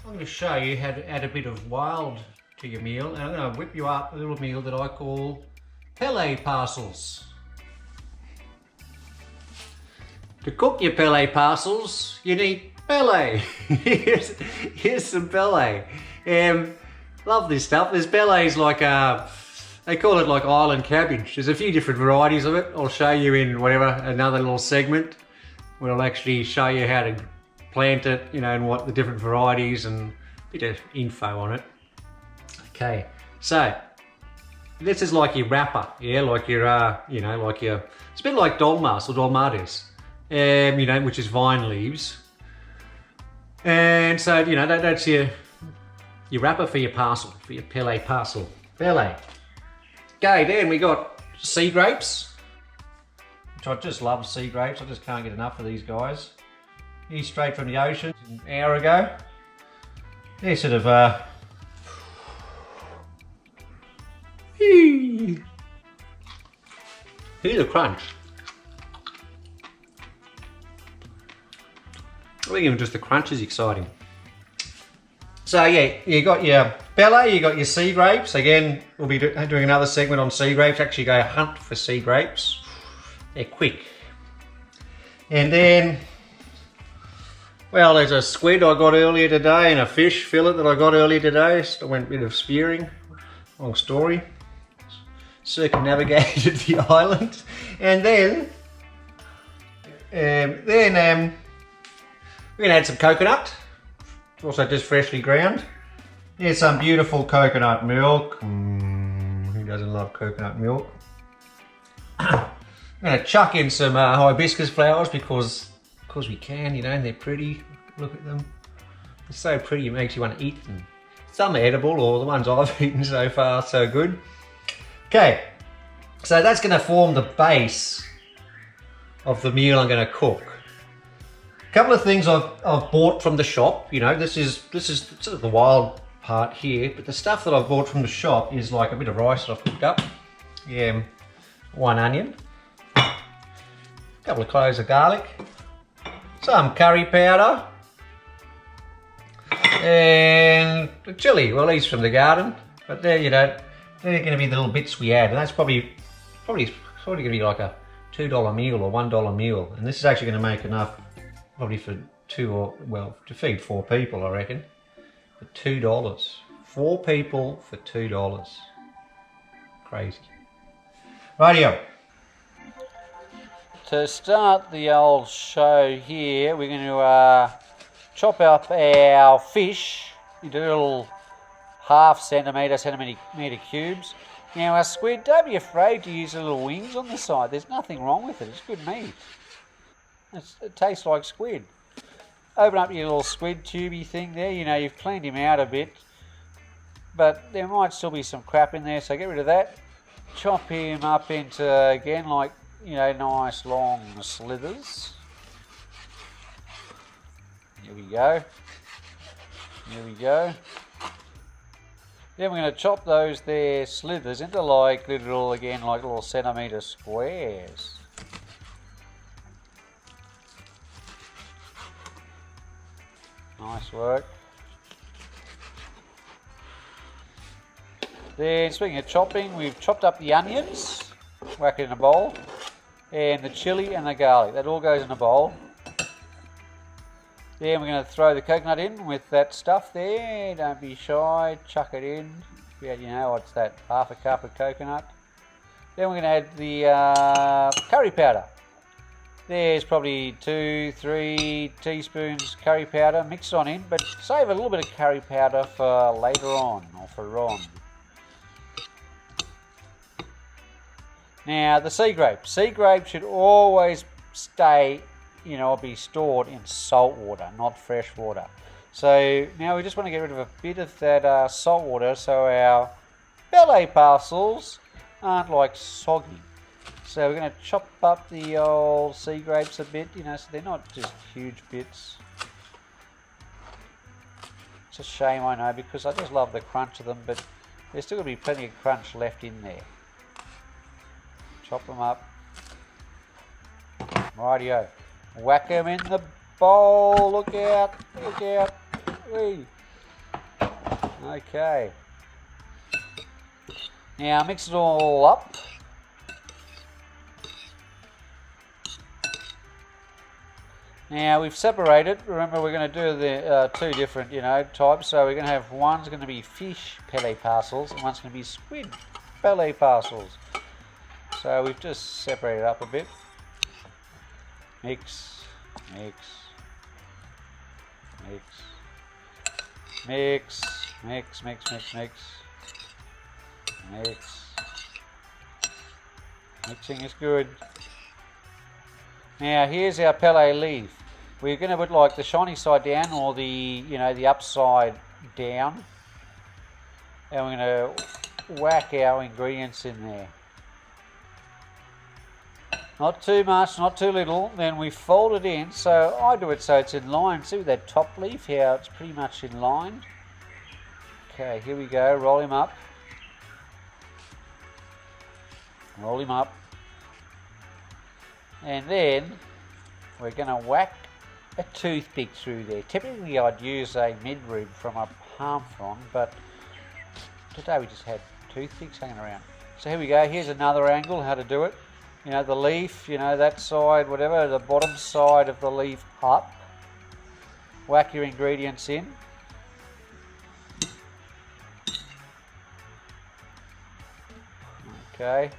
I'm going to show you how to add a bit of wild to your meal, and I'm going to whip you up a little meal that I call PELE parcels. To cook your PELE parcels, you need PELE. here's some PELE. Love this stuff. There's PELE's like they call it like island cabbage. There's a few different varieties of it. I'll show you in another little segment where I'll actually show you how to plant it, you know, and what the different varieties and a bit of info on it. Okay, so this is like your wrapper, yeah, like your, you know, like your, it's a bit like dolmas or dolmades, you know, which is vine leaves. And so, you know, that's your wrapper for your parcel, for your PELE parcel. PELE. Okay, then we got sea grapes, which I just love sea grapes. I just can't get enough of these guys. These straight from the ocean an hour ago. They're sort of hear the crunch. I think even just the crunch is exciting. So yeah, you got your PELE, you got your sea grapes. Again, we'll be doing another segment on sea grapes. Actually go hunt for sea grapes. They're quick. And then, well, there's a squid I got earlier today and a fish fillet that I got earlier today. So I went a bit of spearing. Long story. Circumnavigated the island. And then we're going to add some coconut. Also just freshly ground. Here's some beautiful coconut milk. Who doesn't love coconut milk? I'm going to chuck in some hibiscus flowers because we can, you know, and they're pretty. Look at them. They're so pretty it makes you want to eat them. Some are edible, or the ones I've eaten so far, so good. Okay, so that's going to form the base of the meal I'm going to cook. A couple of things I've bought from the shop. You know, this is sort of the wild part here, but the stuff that I've bought from the shop is like a bit of rice that I've cooked up. Yeah, one onion, a couple of cloves of garlic, some curry powder, and the chilli. Well, these from the garden, but they're, you know, they're going to be the little bits we add, and that's probably going to be like a $2 meal or $1 meal, and this is actually going to make enough. Probably for to feed 4 people, I reckon, for $2. 4 people for $2. Crazy. Rightio. To start the old show here, we're going to chop up our fish into little centimetre cubes. Now our squid, don't be afraid to use the little wings on the side. There's nothing wrong with it. It's good meat. It tastes like squid. Open up your little squid tubey thing there. You know, you've cleaned him out a bit, but there might still be some crap in there, so get rid of that. Chop him up into, again, like, you know, nice long slithers. Here we go. Here we go. Then we're going to chop those there slithers into like little centimetre squares. Nice work. Then, speaking of chopping, we've chopped up the onions, whack it in a bowl, and the chilli and the garlic. That all goes in a bowl. Then we're going to throw the coconut in with that stuff there. Don't be shy, chuck it in. You know, what's that, half a cup of coconut. Then we're going to add the curry powder. There's probably 2-3 teaspoons curry powder. Mix it on in, but save a little bit of curry powder for later on, or for Ron. Now the sea grape. Sea grape should always stay, you know, be stored in salt water, not fresh water. So now we just want to get rid of a bit of that salt water so our PELE parcels aren't like soggy. So we're going to chop up the old sea grapes a bit, you know, so they're not just huge bits. It's a shame, I know, because I just love the crunch of them, but there's still going to be plenty of crunch left in there. Chop them up. Rightio. Whack them in the bowl. Look out. Look out. Whee. Okay. Now mix it all up. Now we've separated. Remember, we're going to do the two different, types. So we're going to have one's going to be fish PELE parcels and one's going to be squid PELE parcels. So we've just separated up a bit. Mix, mix, mix, mix, mix, mix, mix, mix, mix. Mixing is good. Now here's our PELE leaf. We're going to put like the shiny side down or the the upside down, and we're going to whack our ingredients in there. Not too much, not too little. Then we fold it in. So I do it so it's in line. See with that top leaf how it's pretty much in line. Okay, here we go. Roll him up. Roll him up. And then we're going to whack a toothpick through there. Typically I'd use a mid-rib from a palm frond, but today we just had toothpicks hanging around. So here we go. Here's another angle how to do it. The leaf, that side, whatever, the bottom side of the leaf up. Whack your ingredients in. Okay.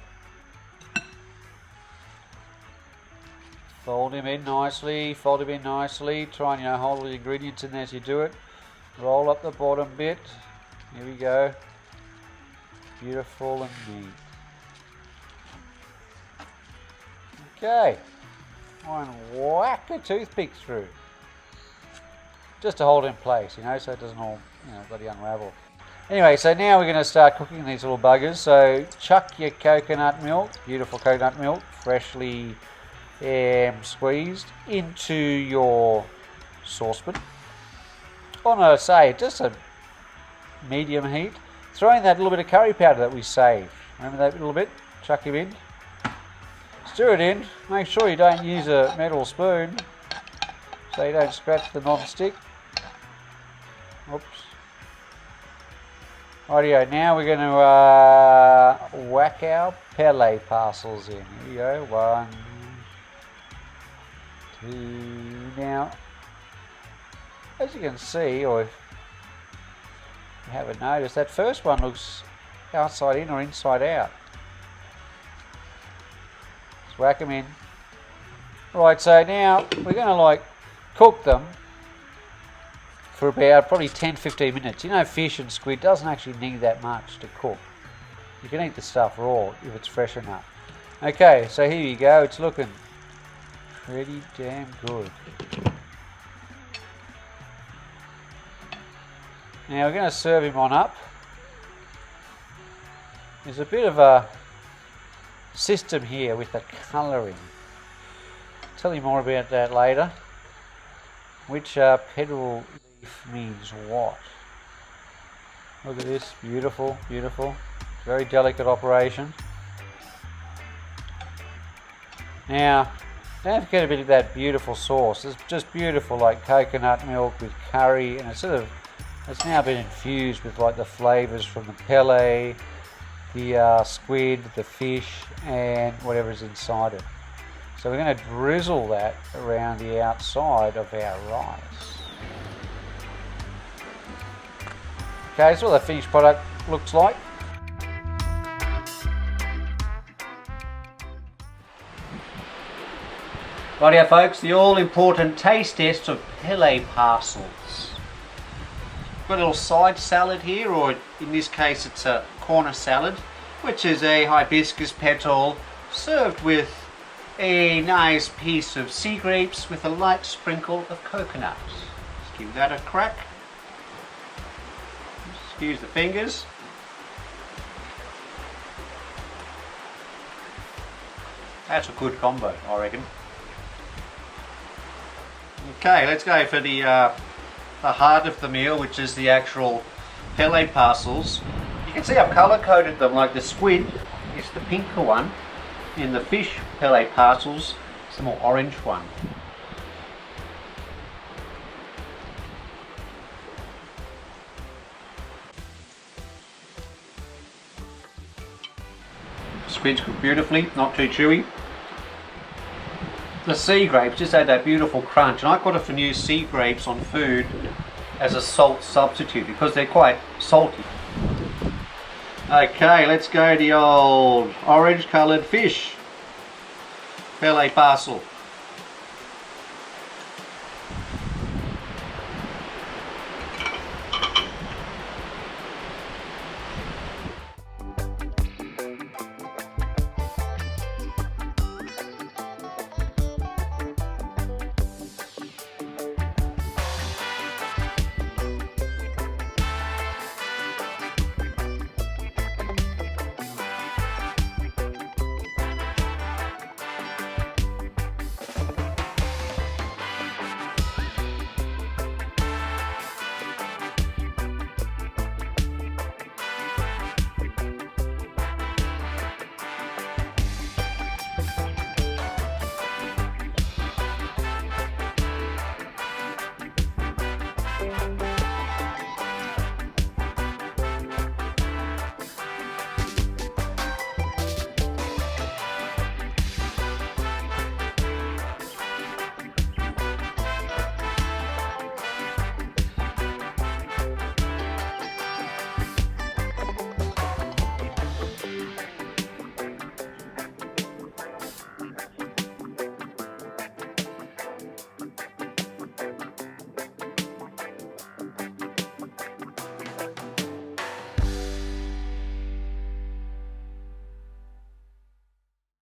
Fold him in nicely, fold him in nicely. Try and hold all the ingredients in there as you do it. Roll up the bottom bit. Here we go. Beautiful and neat. Okay. Try and whack a toothpick through. Just to hold in place, so it doesn't all, bloody unravel. Anyway, so now we're going to start cooking these little buggers. So chuck your coconut milk, beautiful coconut milk, freshly squeezed, into your saucepan on just a medium heat. Throw in that little bit of curry powder that we saved. Remember that little bit? Chuck him in. Stir it in. Make sure you don't use a metal spoon so you don't scratch the non-stick. Oops. Rightio, now we're going to whack our PELE parcels in. Here we go. 1, 2. Now, as you can see, or if you haven't noticed, that first one looks outside in or inside out. Just whack them in. Right, so now we're going to cook them for about probably 10-15 minutes. Fish and squid doesn't actually need that much to cook. You can eat the stuff raw if it's fresh enough. Okay, so here you go. It's looking pretty damn good. Now we're going to serve him on up. There's a bit of a system here with the colouring. I'll tell you more about that later. Which petal leaf means what? Look at this, beautiful, beautiful. Very delicate operation. Now, don't forget a bit of that beautiful sauce. It's just beautiful, like coconut milk with curry, and it's now been infused with the flavours from the PELE, the squid, the fish, and whatever's inside it. So we're going to drizzle that around the outside of our rice. Okay, so what the finished product looks like. Rightio folks, the all-important taste test of PELE parcels. Got a little side salad here, or in this case it's a corner salad, which is a hibiscus petal served with a nice piece of sea grapes with a light sprinkle of coconut. Let's give that a crack. Just use the fingers. That's a good combo, I reckon. Okay, let's go for the heart of the meal, which is the actual PELE parcels. You can see I've colour coded them, like the squid is the pinker one, and the fish PELE parcels is the more orange one. squid's cooked beautifully, not too chewy. The sea grapes just add that beautiful crunch, and I quite often use sea grapes on food as a salt substitute because they're quite salty. Okay, let's go to the old orange coloured fish. PELE parcel.